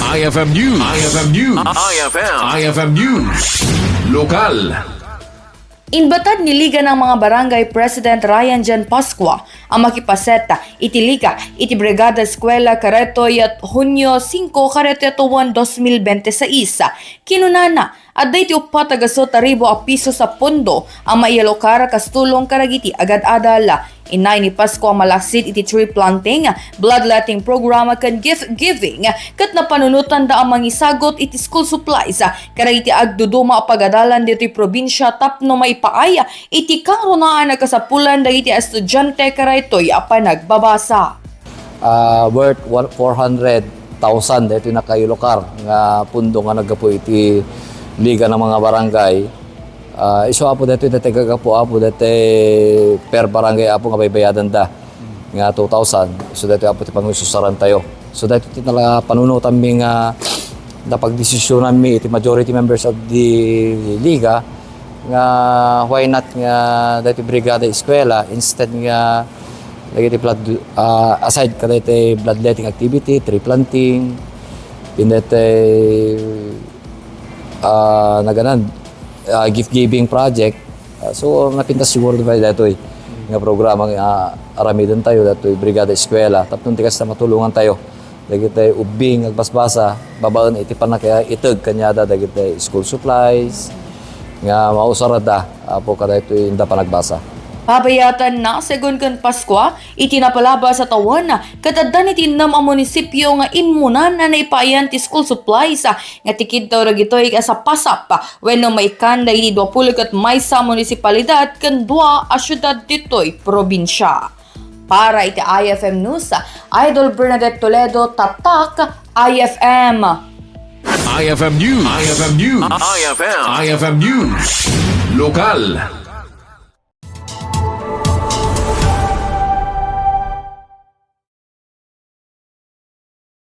IFM News. IFM News. IFM News. Lokal. Inbatad niliga ng mga barangay President Ryan Jan Pascua ang Makipaset iti liga iti Brigada Eskwela karetoy at Hunyo 5 karetoy 2026. Kinunana at dayti upat +4,000 a piso sa pondo ang maiyalokara kastulong karagiti agad adala. Inay ni Pascua malaksit iti tree planting, bloodletting programa kan gift giving, kat napanunutan da ang mangisagot iti school supplies, karagiti agduduma pagadalan diti probinsya tapno maipaaya iti kang runaan nagkasapulan da iti estudyante karaytoy apa nagbabasa. Worth 400,000 dito nakayulokar nga pundo nga nagapo iti liga ng mga barangay. Iso apo dito dati gagapo apo dati per barangay apo nga baybayadan da nga 2,000. So dito apo ti pangususaran tayo. So dito ti talaga panunutan mi nga napagdesisyonan mi iti majority members of the liga nga why not nga dito Brigada Eskwela instead nga lagi blood aside ka dito bloodletting activity, tree planting, pinete naganan gift giving project. So napintas siguro ba dato nga programa nga aramidon tayo dato Brigada Eskwela tapnon tikas na matulungan tayo dagiti tayo ubing agbasbasa babaen iti panakaya iteg kanyada dagiti tayo school supplies nga mausarada apo kada ito inda panagbasa. Pabayatan na, segun kan Pascua, itinapalaba sa tawan na kataddan itinam ang munisipyo nga inmunan na naipayan ti school supplies nga tikid daw ragitoy sa pasap wenno maikanda iti 20 kat may sa munisipalidad kan 2 a syudad ditoy probinsya. Para iti IFM News, Idol Bernadette Toledo, Tatak, IFM. IFM News. IFM News. IFM News. Lokal.